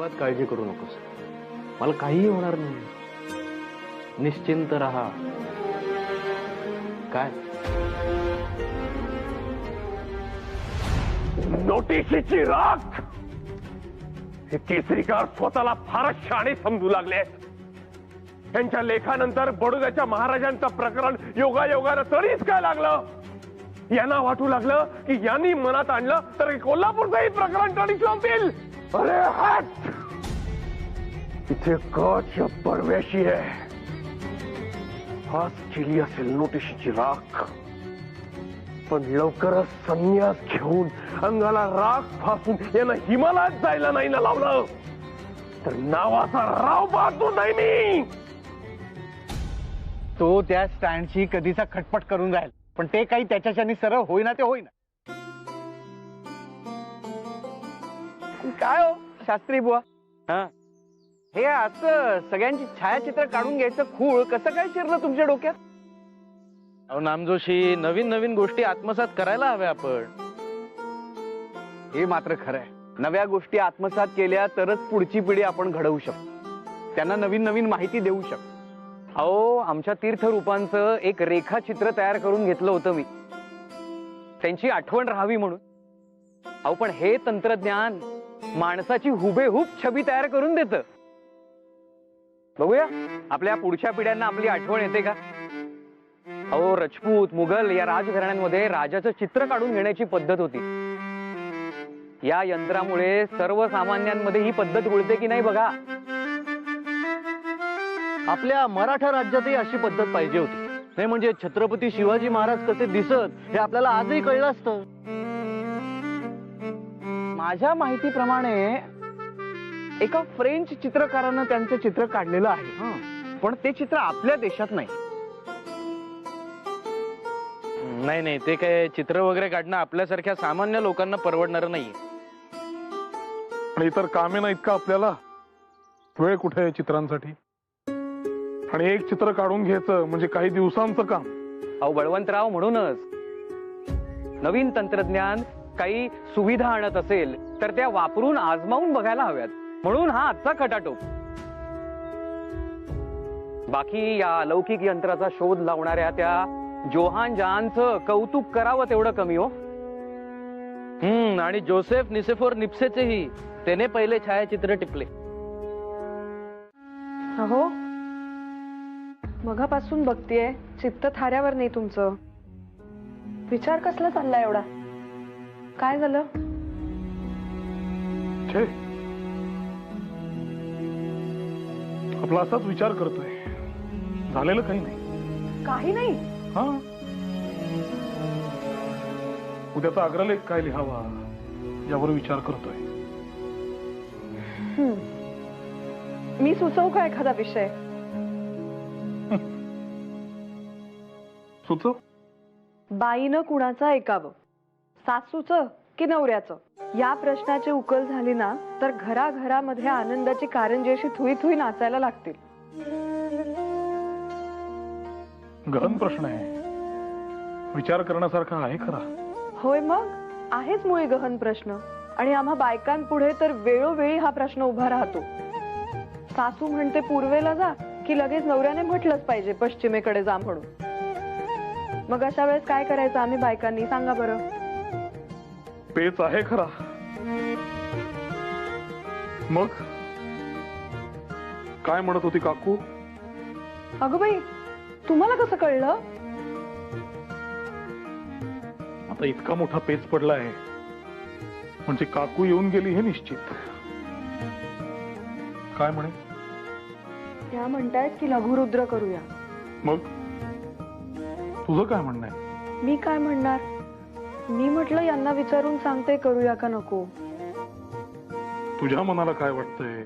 अजिबात काळजी करू नकोस, मला काहीही होणार नाही, निश्चिंत राहा. काय नोटिशीची राख. हे केसरीकार स्वतःला फारच शाणे समजू लागले. त्यांच्या लेखानंतर बडोद्याच्या महाराजांचं प्रकरण योगायोगानं तरीच काय लागलं. यांना वाटू लागलं की यांनी मनात आणलं तर कोल्हापूरचंही प्रकरण तडीच लावतील. अरे हट, इथे कच परवेशी आहे. आज केली असेल नोटिशीची राख, पण लवकरच संन्यास घेऊन अंगाला राख फासून यांना हिमालयात जायला नाही ना लावलं तर नावाचा राव पाहतो नाही मी. तो त्या स्टँडची कधीचा खटपट करून राहील, पण ते काही त्याच्याच्यानी सरळ होईना ते होईना. काय हो शास्त्री बुवा, हे असं सगळ्यांची छायाचित्र काढून घ्यायचं खूळ कसं काय शिरलं तुमच्या डोक्यात? अहो नामजोशी, नवीन नवीन गोष्टी आत्मसात करायला हव्या आपण. हे मात्र खरं आहे. नव्या गोष्टी आत्मसात केल्या तरच पुढची पिढी आपण घडवू शकतो, त्यांना नवीन नवीन माहिती देऊ शकतो. अहो, आमच्या तीर्थरूपांचं एक रेखाचित्र तयार करून घेतलं होतं मी, त्यांची आठवण राहावी म्हणून. अहो, पण हे तंत्रज्ञान माणसाची हुबेहूब छबी तयार करून देतं. बघूया आपल्या पुढच्या पिढ्यांना आपली आठवण येते का? अहो, राजपूत मुघल या राजघराण्यांमध्ये राजाचं चित्र काढून घेण्याची पद्धत होती. या यंत्रामुळे सर्वसामान्यांमध्ये ही पद्धत रुळते की नाही बघा. आपल्या मराठा राज्यातही अशी पद्धत पाहिजे होती, नाही म्हणजे छत्रपती शिवाजी महाराज कसे दिसत हे आपल्याला आजही कळलं असतं. माझ्या माहितीप्रमाणे एका फ्रेंच चित्रकारानं त्यांचं चित्र काढलेलं आहे, पण ते चित्र आपल्या देशात नाही. नाही नाही, ते काय चित्र वगैरे काढणं आपल्यासारख्या सामान्य लोकांना परवडणार नाही. आणि इतर कामे नाहीत का आपल्याला? वेळ कुठे आहे चित्रांसाठी? आणि एक चित्र काढून घ्यायचं म्हणजे काही दिवसांचं काम. अहो बळवंतराव, म्हणूनच नवीन तंत्रज्ञान काही सुविधा आणत असेल तर त्या वापरून आजमावून बघायला हव्यात, म्हणून हा आजचा खटाटोप. बाकी या अलौकिक यंत्राचा शोध लावणाऱ्या त्या जोहान जहानचं कौतुक करावं तेवढं कमी हो. आणि जोसेफ निसेफोर निप्सेचेही त्याने पहिले छायाचित्र टिपले. अहो, मगापासून बघतीये चित्त थाऱ्यावर नाही तुमचं. विचार कसला चालला एवढा? काय झालं? आपला असाच विचार करतोय, झालेलं काही नाही. काही नाही. हा, उद्याचा अग्रलेख काय लिहावा यावर विचार करतोय. मी सुचवू का एखादा विषय? सुचव. बाईनं कुणाचं ऐकावं, सासूचं की नवऱ्याचं? या प्रश्नाची उकल झाली ना तर घराघरामध्ये आनंदाची कारंजी अशी थुई थुई नाचायला लागतील. गहन प्रश्न आहे, विचार करण्यासारखा आहे खरा. होय, मग आहेच मुळे गहन प्रश्न. आणि आम्हा बायकांपुढे तर वेळोवेळी हा प्रश्न उभा राहतो. सासू म्हणते पूर्वेला जा की लगेच नवऱ्याने म्हटलंच पाहिजे पश्चिमेकडे जा म्हणून. मग अशा वेळेस काय करायचं आम्ही बायकांनी, सांगा बरं? पेच आहे खरा. मग काय म्हणत होती काकू? अगं बाई, तुम्हाला कसं कळलं? आता इतका मोठा पेच पडला आहे म्हणजे काकू येऊन गेली हे निश्चित. काय म्हणे? त्या म्हणतायत की लघुरुद्र करूया. मग तुझं काय म्हणणं आहे? मी काय म्हणणार? मी म्हटलं यांना विचारून सांगते करूया का नको. तुझ्या मनाला काय वाटतंय?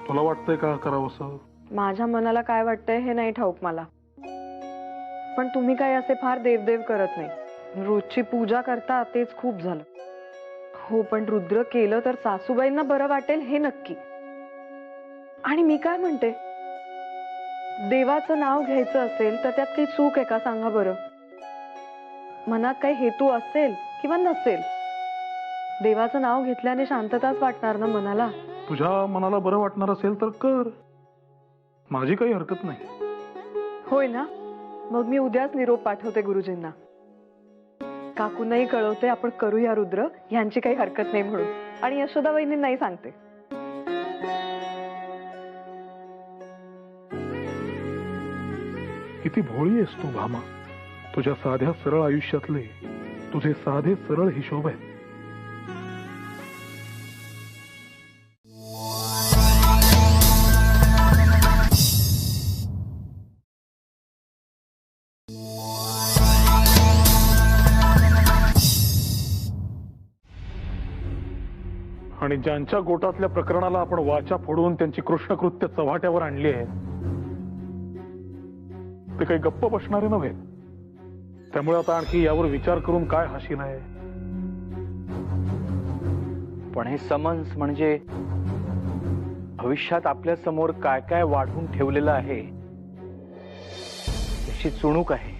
तुला वाटतंय का करावंसं? माझ्या मनाला काय वाटतंय हे नाही ठाऊक मला, पण तुम्ही काय असे फार देवदेव करत नाही. रोजची पूजा करता तेच खूप झालं. हो, पण रुद्र केलं तर सासूबाईंना बरं वाटेल हे नक्की. आणि मी काय म्हणते, देवाचं नाव घ्यायचं असेल तर त्यात काही चूक आहे का सांगा बरं? मनात काही हेतू असेल किंवा नसेल देवाचं नाव घेतल्याने शांतताच वाटणार ना मनाला. तुझ्या मनाला बरं वाटणार असेल तर कर, माझी काही हरकत नाही. होय ना, मग मी उद्याच निरोप पाठवते गुरुजींना. काकूंनाही कळवते आपण करूया रुद्र, यांची काही हरकत नाही म्हणून. आणि यशोदा वहिनींनाही सांगते. किती भोळी आहेस तू भामा. तुझ्या साध्या सरळ आयुष्यातले तुझे साधे सरळ हिशोब आहेत. आणि ज्यांच्या गोटातल्या प्रकरणाला आपण वाचा फोडून त्यांची कृष्णकृत्य चव्हाट्यावर आणली आहे ते काही गप्प बसणारे नव्हे. त्यामुळे आता आणखी यावर विचार करून काय हाशील आहे. पण हे समन्स म्हणजे भविष्यात आपल्या समोर काय काय वाढवून ठेवलेलं आहे याची चुणूक आहे.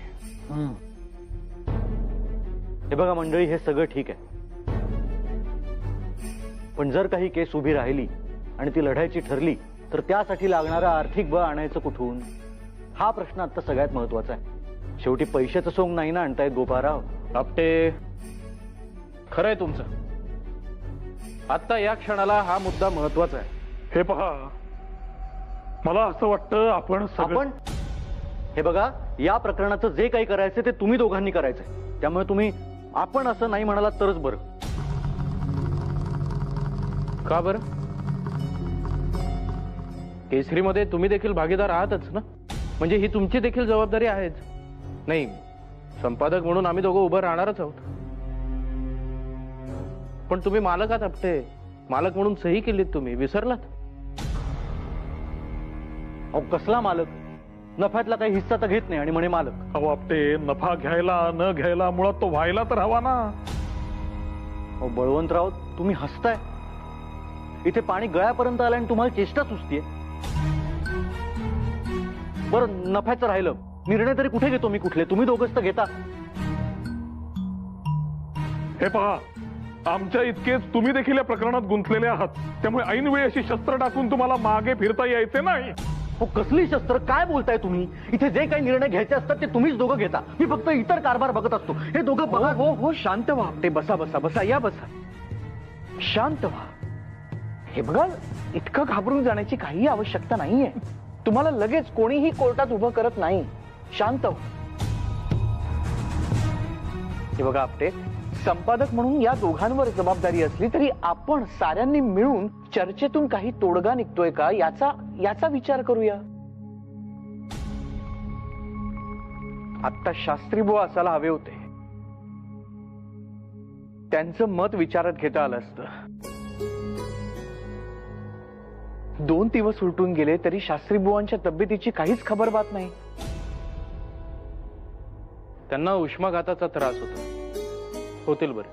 हे बघा मंडळी, हे सगळं ठीक आहे, पण जर काही केस उभी राहिली आणि ती लढायची ठरली तर त्यासाठी लागणारं आर्थिक बळ आणायचं कुठून, हा प्रश्न आता सगळ्यात महत्वाचा आहे. शेवटी पैशाचं सोंग नाही ना आणतायत गोपाळराव. आपटे, खरंय तुमचं. आता या क्षणाला हा मुद्दा महत्वाचा आहे. हे पहा, मला असं वाटतं आपण आपण हे बघा, या प्रकरणाचं जे काही करायचं ते तुम्ही दोघांनी करायचंय. त्यामुळे तुम्ही आपण असं नाही म्हणालात तरच बरं. का बरं? केसरीमध्ये तुम्ही देखील भागीदार आहातच ना, म्हणजे ही तुमची देखील जबाबदारी आहेच. नाही, संपादक म्हणून आम्ही दोघं उभं राहणारच आहोत. पण तुम्ही मालक आहात आपटे. मालक म्हणून सही केलीत तुम्ही, विसरलात? अहो कसला मालक? नफ्यातला काही हिस्सा तर घेत नाही आणि म्हणे मालक. अहो आपटे, नफा घ्यायला न घ्यायला मुळात तो व्हायला तर हवा ना. अहो बळवंतराव, तुम्ही हसताय. इथे पाणी गळ्यापर्यंत आलं आणि तुम्हाला चेष्टा सुचतीये. बरं, नफ्याचं राहिलं, निर्णय तरी कुठे घेतो मी? कुठले? तुम्ही दोघंच तर घेता. हे पहा, आमच्या इतकेच तुम्ही देखील या प्रकरणात गुंतलेले आहात. त्यामुळे ऐनवेळी अशी शस्त्र टाकून तुम्हाला मागे फिरता यायचे नाही. हो कसली शस्त्र? काय बोलताय तुम्ही? इथे जे काही निर्णय घ्यायचे असतात ते तुम्हीच दोघं घेता. मी फक्त इतर कारभार बघत असतो. हे दोघं बघा. हो हो, शांत व्हा आपटे. बसा बसा बसा, या बसा. शांत व्हा. हे बघा, इतकं घाबरून जाण्याची काही आवश्यकता नाहीये. तुम्हाला लगेच कोणीही कोर्टात उभं करत नाही. शांत व्हा. हे बघा आपटे, संपादक म्हणून या दोघांवर जबाबदारी असली तरी आपण साऱ्यांनी मिळून चर्चेतून काही तोडगा निघतोय का याचा विचार करूया. आता शास्त्री बुवा असायला हवे होते. त्यांचं मत विचारात घेता आलं असतं. 2 दिवस उलटून गेले तरी शास्त्री बुवांच्या तब्येतीची काहीच खबर बात नाही. त्यांना उष्माघाताचा त्रास होता. होतील बरे.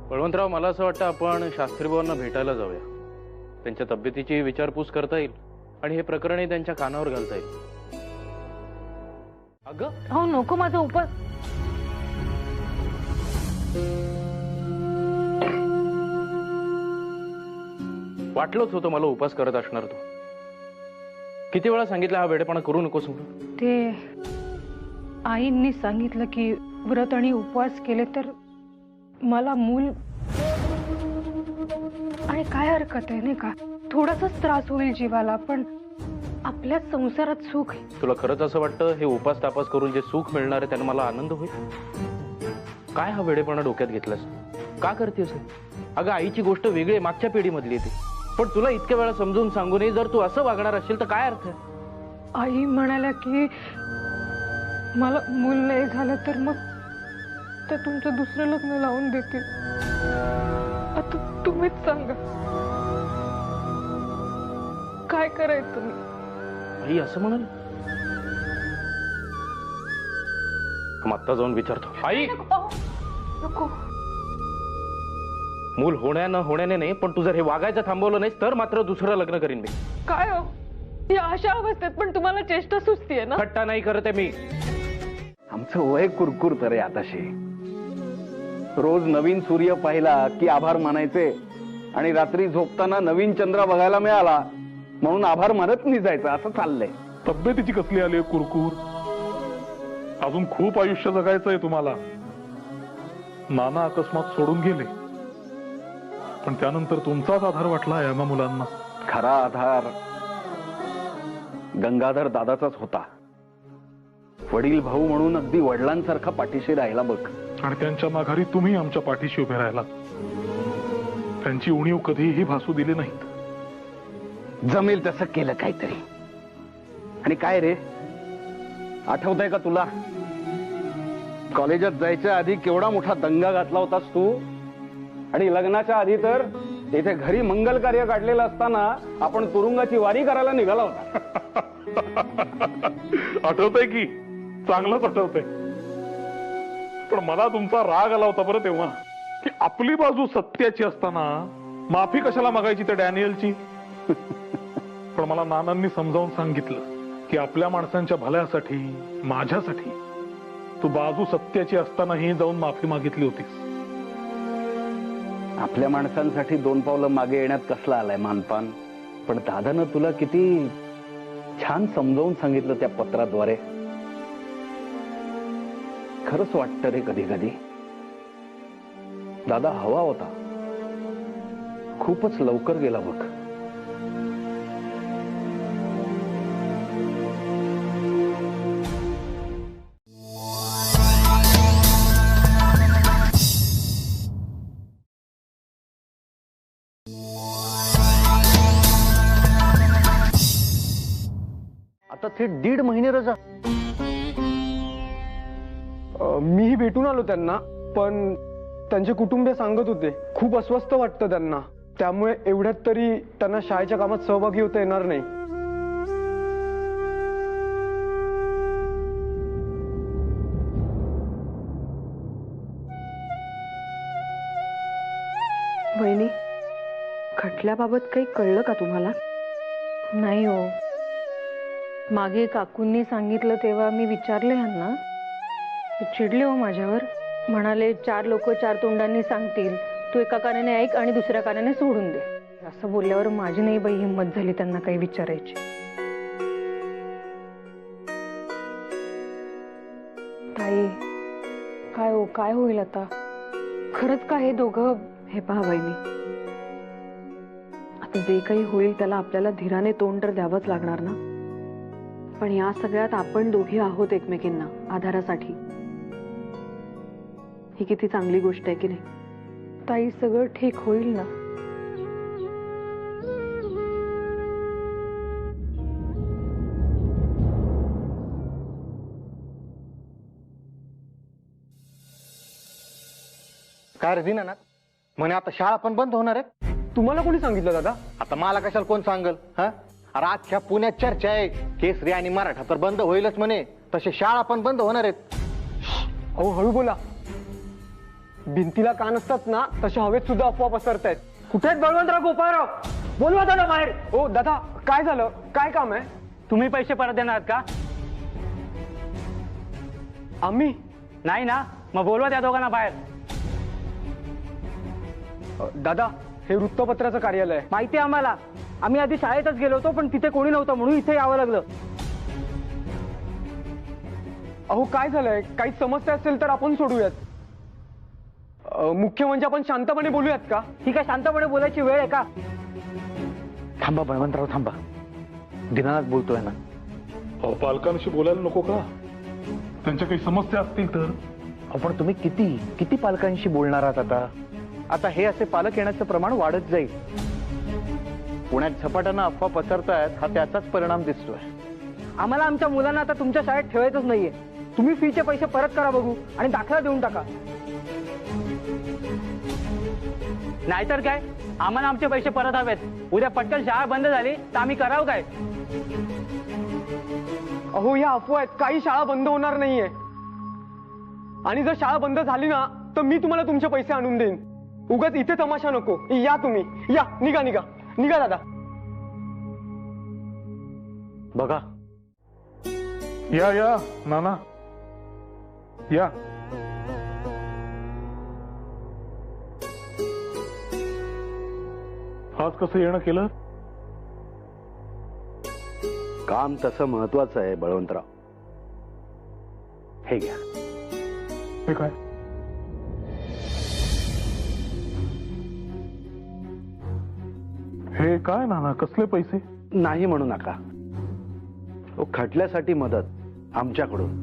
बळवंतराव, मला असं वाटतं आपण शास्त्रीबाबांना भेटायला जाऊया. त्यांच्या तब्येतीची विचारपूस करता येईल आणि हे प्रकरणही त्यांच्या कानावर घालता येईल. अगं हो नको, माझा उपास. वाटलंच होतं मला उपास करत असणार तू. किती वेळा सांगितलं हा वेडेपणा करू नकोस म्हणून. ते आईंनी सांगितलं की व्रत आणि उपवास केले तर मला मूल, आणि काय हरकत आहे नाही का, थोडासाच त्रास होईल जीवाला, पण आपल्या संसारात सुख आहे. तुला खरंच असं वाटतं हे उपास तापास करून जे सुख मिळणार आहे त्याने मला आनंद होईल? काय हा वेडेपणा डोक्यात घेतलास? का करतेस? अगं आईची गोष्ट वेगळी, मागच्या पिढीमधली ती. पण तुला इतक्या वेळा समजून सांगूनही जर तू असं वागणार असेल तर काय अर्थ आहे? आई म्हणाल्या की मला मूल नाही झालं तर मग त्या तुमचं दुसरं लग्न लावून देतील. आता तुम्हीच सांगा काय करायचं मी? आई असं म्हणाल? मग आत्ता जाऊन विचारतो. आई, नको. मूल होण्या न होण्याने नाही, पण तू जर हे वागायचं थांबवलं नाहीस तर मात्र दुसरं लग्न करीन मी. काय हो, या अशा अवस्थेत पण तुम्हाला चेष्टा सुचतीये ना? थट्टा नाही करत आहे मी. आमचं वय कुरकुरत रे आताशी. रोज नवीन सूर्य पाहिला की आभार मानायचे आणि रात्री झोपताना नवीन चंद्र बघायला मिळाला म्हणून आभार मानत निजायचं, असं चाललंय. तब्येतीची कसली आली कुरकूर? अजून खूप आयुष्य जगायचंय तुम्हाला. नाना अकस्मात सोडून गेले, पण त्यानंतर तुमचाच आधार वाटला या मुलांना. खरा आधार गंगाधर दादाचाच होता. वडील भाऊ म्हणून अगदी वडिलांसारखा पाठीशी राहिला बघ. आणि त्यांच्या माघारी तुम्ही आमच्या पाठीशी उभे राहिलात. त्यांची उणीव कधीही भासू दिली नाहीत. जमेल तसं केलं काहीतरी. आणि काय रे, आठवतंय का तुला कॉलेजात जायच्या आधी केवढा मोठा दंगा घातला होतास तू? आणि लग्नाच्या आधी तर इथे घरी मंगल कार्य काढलेलं असताना आपण तुरुंगाची वारी करायला निघाला होता. आठवतंय की? चांगलंच आठवतंय. पण मला तुमचा राग आला होता बरं तेव्हा, की आपली बाजू सत्याची असताना माफी कशाला मागायची त्या डॅनियलची. पण मला नानांनी समजावून सांगितलं की आपल्या माणसांच्या भल्यासाठी, माझ्यासाठी तू बाजू सत्याची असतानाही जाऊन माफी मागितली होतीस. आपल्या माणसांसाठी 2 पावलं मागे येण्यात कसला आलाय मानपान. पण दादानं तुला किती छान समजावून सांगितलं त्या पत्राद्वारे. खरंच वाटतं रे कधी कधी दादा हवा होता. खूपच लवकर गेला बघ. आता थेट 1.5 महिने रजा. मीही भेटून आलो त्यांना, पण त्यांचे कुटुंबीय सांगत होते खूप अस्वस्थ वाटतं त्यांना. त्यामुळे एवढ्यात तरी त्यांना शाळेच्या कामात सहभागी होता येणार नाही. वहिनी, खटल्याबाबत काही कळलं का तुम्हाला? नाही हो. मागे काकूंनी सांगितलं तेव्हा मी विचारले ह्यांना. ते चिडले हो माझ्यावर. म्हणाले 4 लोक 4 तोंडांनी सांगतील, तू एका कानाने ऐक आणि दुसऱ्या कानाने सोडून दे. असं बोलल्यावर माझी नाही बाई हिंमत झाली त्यांना काही विचारायची. ताई, काय हो, काय होईल आता? खरंच का हे दोघं? हे पहा वहिनी, आता जे काही होईल त्याला आपल्याला धीराने तोंड तर द्यावंच लागणार ना. पण या सगळ्यात आपण दोघे आहोत एकमेकींना आधारासाठी. ही किती चांगली गोष्ट आहे की नाही? ताई, सगळं ठीक होईल ना? काय रे दिनानाथ, म्हणे आता शाळा पण बंद होणार आहे. तुम्हाला कोणी सांगितलं दादा? आता मला कशाला कोण सांगल? हा, अरे अख्ख्या पुण्यात चर्चा आहे, केसरी आणि मराठा तर बंद होईलच म्हणे, तसे शाळा पण बंद होणार आहेत. अहो हळू बोला. भिंतीला कान असतात ना, तसे हवेत सुद्धा अफवा पसरतायत. कुठे आहेत बळवंतराव, गोपाळराव? बोलवा दादा बाहेर. ओ दादा, काय झालं? काय काम आहे? तुम्ही पैसे परत देणार का? आम्ही नाही ना, मग बोलवा त्या दोघांना बाहेर. दादा, हे वृत्तपत्राचं कार्यालय आहे. माहिती आहे आम्हाला. आम्ही आधी शाळेतच गेलो होतो, पण तिथे कोणी नव्हतं म्हणून इथे यावं लागलं. अहो काय झालंय? काही समस्या असेल तर आपण सोडूयात. मुख्य म्हणजे आपण शांतपणे बोलूयात का? ही काय शांतपणे बोलायची वेळ आहे का? थांबा बळवंतराव, थांबा. दिनानाथ बोलतोय ना. अहो, पालकांशी बोलायला नको का? त्यांच्या काही समस्या असतील तर. आपण तुम्ही किती किती पालकांशी बोलणार आहात आता? आता हे असे पालक येण्याचं प्रमाण वाढत जाईल. पुण्यात झपाट्यानं अफवा पसरतायत, हा त्याचाच परिणाम दिसतोय. आम्हाला आमच्या मुलांना आता तुमच्या शाळेत ठेवायचंच नाहीये. तुम्ही फीचे पैसे परत करा बघू आणि दाखला देऊन टाका. नाहीतर काय, आम्हाला आमचे पैसे परत हवेत. उद्या पटकन शाळा बंद झाली तर आम्ही करावं काय? अहो या अफवा आहेत, काही शाळा बंद होणार नाहीये. आणि जर शाळा बंद झाली ना, तर मी तुम्हाला तुमचे पैसे आणून देईन. उगाच इथे तमाशा नको. या तुम्ही, या, निघा निघा निघा दादा. बघा, या नाना, या. आज कसं येणं केलं? काम तसं महत्वाचं आहे बळवंतराव. हे घ्या. हे काय? हे काय नाना, कसले पैसे? नाही म्हणू नका. अहो, खटल्यासाठी मदत आमच्याकडून.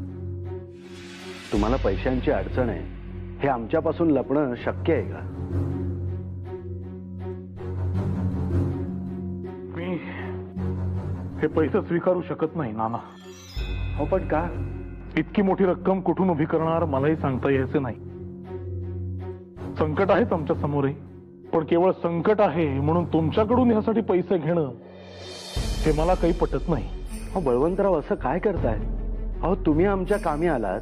तुम्हाला पैशांची अडचण आहे हे आमच्यापासून लपणं शक्य आहे का? मी हे पैसे स्वीकारू शकत नाही नाना. हो पण का? इतकी मोठी रक्कम कुठून उभी करणार मलाही सांगता यायचे नाही. संकट आहेच आमच्या समोरही, पण केवळ संकट आहे म्हणून तुमच्याकडून यासाठी पैसे घेणं हे मला काही पटत नाही. अहो बळवंतराव, असं काय करताय? अहो तुम्ही आमच्या कामी आलात,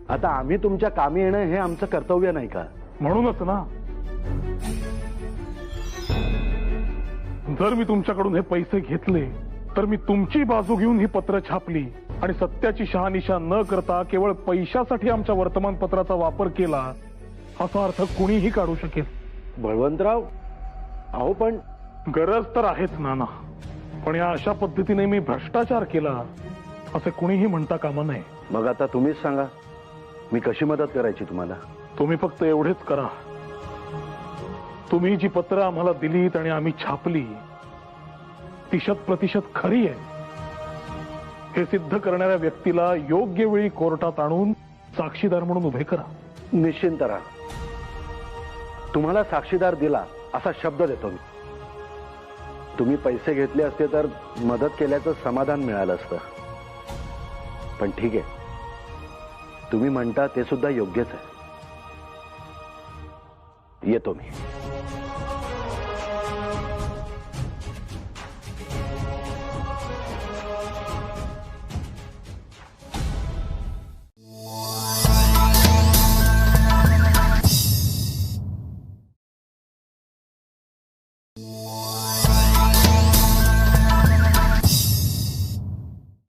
आता आम्ही तुमच्या कामी येणं हे आमचं कर्तव्य नाही का? म्हणूनच ना, जर मी तुमच्याकडून हे पैसे घेतले तर मी तुमची बाजू घेऊन ही पत्र छापली आणि सत्याची शहानिशा न करता केवळ पैशासाठी आमच्या वर्तमानपत्राचा वापर केला असा अर्थ कुणीही काढू शकेल. बळवंतराव, अहो पण गरज तर आहेच नाना, पण या अशा पद्धतीने मी भ्रष्टाचार केला असे कुणीही म्हणता कामा नये. मग आता तुम्हीच सांगा, मी कशी मदत करायची तुम्हाला? तुम्ही फक्त एवढेच करा, तुम्ही जी पत्र आम्हाला दिलीत आणि आम्ही छापली ती 100% खरी आहे हे सिद्ध करणाऱ्या व्यक्तीला योग्य वेळी कोर्टात आणून साक्षीदार म्हणून उभे करा. निश्चिंत राहा, तुम्हाला साक्षीदार दिला असा शब्द देतो मी. तुम्ही पैसे घेतले असते तर मदत केल्याचं समाधान मिळालं असतं. पण ठीक आहे, तुम्ही म्हणता ते सुद्धा योग्यच आहे. येतो मी.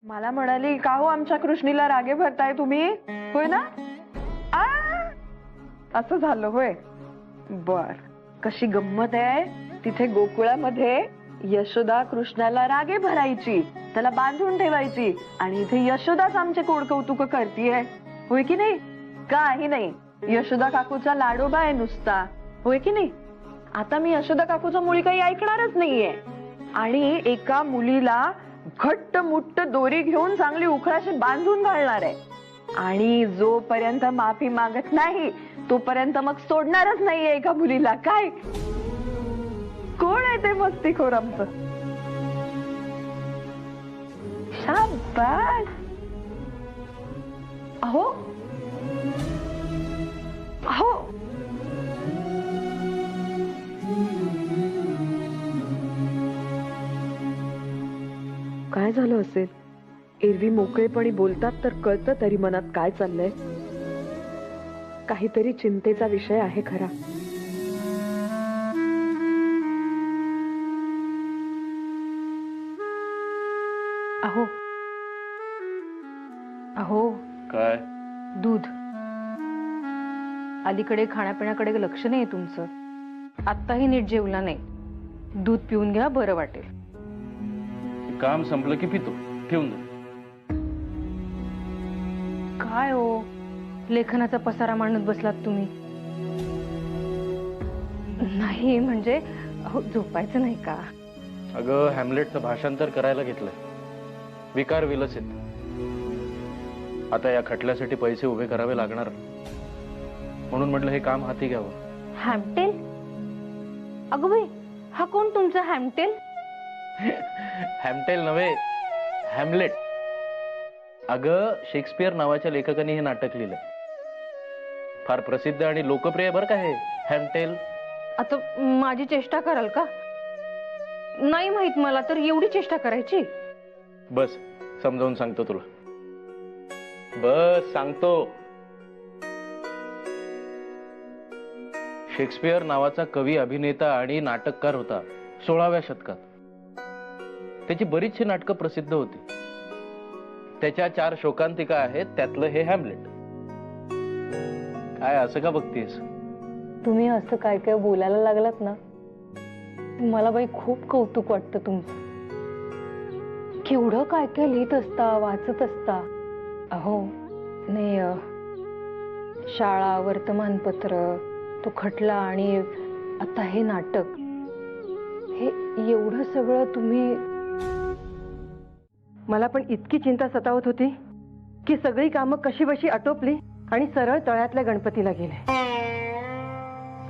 मला म्हणाली, का हो आमच्या कृष्णीला रागे भरताय तुम्ही? होय ना? आ, असं झालं होय. बर, कशी गंमत आहे. तिथे गोकुळामध्ये यशोदा कृष्णाला रागे भरायची, त्याला बांधून ठेवायची, आणि इथे यशोदाच आमचे कोडकौतुक करतीये. होय की नाही? काही नाही, यशोदा काकूचा लाडोबा आहे नुसता. होय की नाही? आता मी यशोदा काकूचं मुळी काही ऐकणारच नाहीये आणि एका मुलीला घट्ट मुट्ट दोरी घेऊन चांगली उखळाशी बांधून घालणार आहे. आणि जोपर्यंत माफी मागत नाही तोपर्यंत मग सोडणारच नाहीये एका मुलीला. काय कोण आहे ते मस्तीखोर आमचं? शाबास. अहो अहो, काय झालं असेल? एरवी मोकळेपणी बोलतात तर कळतं तरी मनात काय चाललंय. काहीतरी चिंतेचा विषय आहे खरा. अहो अहो, काय? दूध. अलीकडे खाण्यापिण्याकडे लक्ष नाही तुमचं. आत्ताही नीट जेवला नाही. दूध पिऊन घ्या, बरं वाटेल. काम संपलं की पितो. ठेवून दे. काय हो, लेखनाचा पसारा मांडत बसलात तुम्ही? नाही म्हणजे अहो, झोपायचं नाही का? अगं, हॅमलेटचं भाषांतर करायला घेतलंय. विकार विलसित. आता या खटल्यासाठी पैसे उभे करावे लागणार, म्हणून म्हटलं हे काम हाती घ्यावं. हॅमटेल? अगं बाई, हा कोण तुमचा हॅमटेल? हॅमटेल नव्हे, हॅमलेट. अगं, शेक्सपियर नावाच्या लेखकाने हे नाटक लिहिलंय. फार प्रसिद्ध आणि लोकप्रिय बरं का हे हॅमटेल. आता माझी चेष्टा कराल का? नाही माहित मला, तर एवढी चेष्टा करायची? बस, समजावून सांगतो तुला. बस सांगतो. शेक्सपियर नावाचा कवी, अभिनेता आणि नाटककार होता 16व्या शतकात. त्याची बरीचशी नाटकं प्रसिद्ध होती. त्याच्या 4 शोकांतिका आहेत, त्यातलं हे हॅमलेट. काय असं का बघतेस? तुम्ही असं काय काय बोलायला लागलात ना, मला बाई खूप कौतुक वाटतं तुमचं. केवढं काय काय लिहित असता, वाचत असता. अहो नाही, शाळा, वर्तमानपत्र, तो खटला आणि आता हे नाटक, हे एवढं सगळं तुम्ही. मला पण इतकी चिंता सतावत होती की सगळी कामं कशी बशी आटोपली आणि सरळ तळ्यातल्या गणपतीला गेले.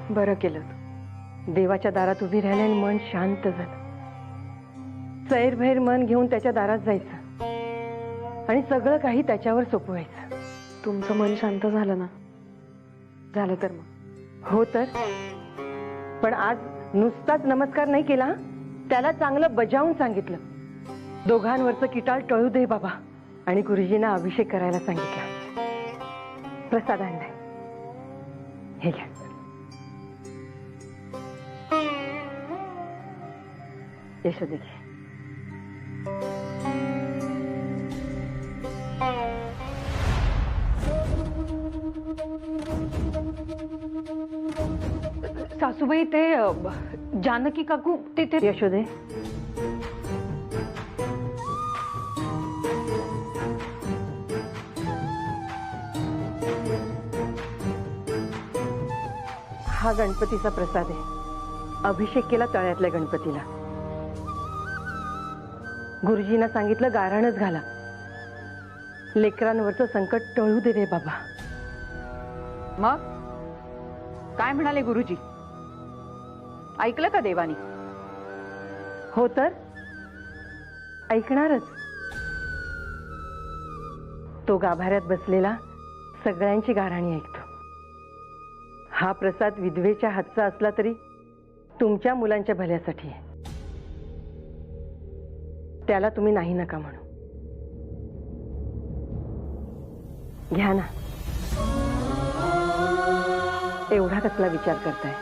बरं केलं, देवाच्या दारात उभी राहिले आणि मन शांत झालं. सैरभैर मन घेऊन त्याच्या दारात जायचं आणि सगळं काही त्याच्यावर सोपवायचं. तुमचं मन शांत झालं ना? झालं तर मग. हो तर, पण आज नुसताच नमस्कार नाही केला, त्याला चांगलं बजावून सांगितलं. दोघांवरचं किटाळ टळू दे बाबा, आणि गुरुजींना अभिषेक करायला सांगितला. प्रसाद आणलाय, हे घ्या. यशोदे घे. सासूबाई ते जानकी काकू ते यशोदे, हा गणपतीचा प्रसाद आहे. अभिषेक केला तळ्यातल्या गणपतीला. गुरुजींना सांगितलं गाराणच घाला. लेकरांवरचं संकट टळू दे रे बाबा. मग काय म्हणाले गुरुजी? ऐकलं का देवानी? हो तर, ऐकणारच. तो गाभाऱ्यात बसलेला सगळ्यांची गाऱ्हाणी ऐकतो. हा प्रसाद विधवेच्या हातचा असला तरी तुमच्या मुलांच्या भल्यासाठी आहे. त्याला तुम्ही नाही नका म्हणू. घ्या ना. एवढा कसला विचार करताय?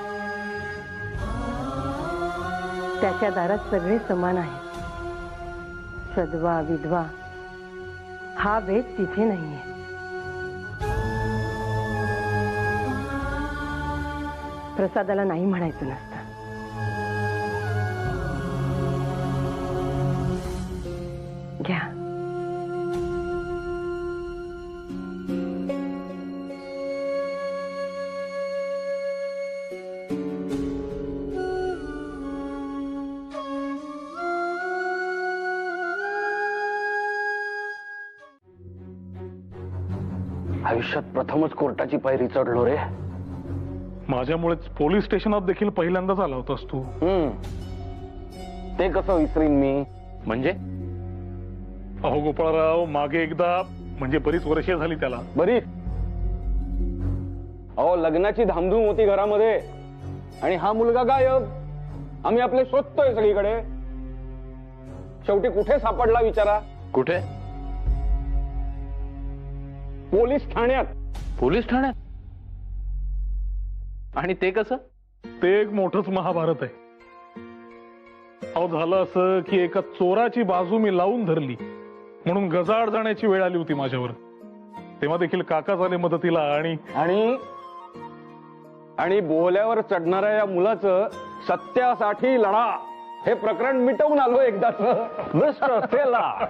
त्याच्या दारात सगळे समान आहे. सदवा विधवा हा भेद तिथे नाहीये. प्रसादाला नाही म्हणायचं नसतं. घ्या. आयुष्यात प्रथमच कोर्टाची पायरी चढलो रे. माझ्यामुळेच पोलीस स्टेशनात देखील पहिल्यांदाच आला होतास तू. ते कसं विसरीन मी? म्हणजे अहो गोपाळराव, मागे एकदा, म्हणजे बरीच वर्षे झाली त्याला. बरी. अहो लग्नाची धामधूम होती घरामध्ये आणि हा मुलगा गायब. आम्ही आपले शोधतोय सगळीकडे. शेवटी कुठे सापडला विचारा? कुठे? पोलीस ठाण्यात. पोलीस ठाण्यात? आणि ते कसं? ते एक मोठंच महाभारत आहे. अहो झालं असं की एका चोराची बाजू मी लावून धरली म्हणून गजाआड जाण्याची वेळ आली होती माझ्यावर. तेव्हा देखील काका झाले मदतीला. आणि आणि आणि बोहल्यावर चढणाऱ्या या मुलाचं सत्यासाठी लढा हे प्रकरण मिटवून आलो एकदाच. मिस्टर सेला,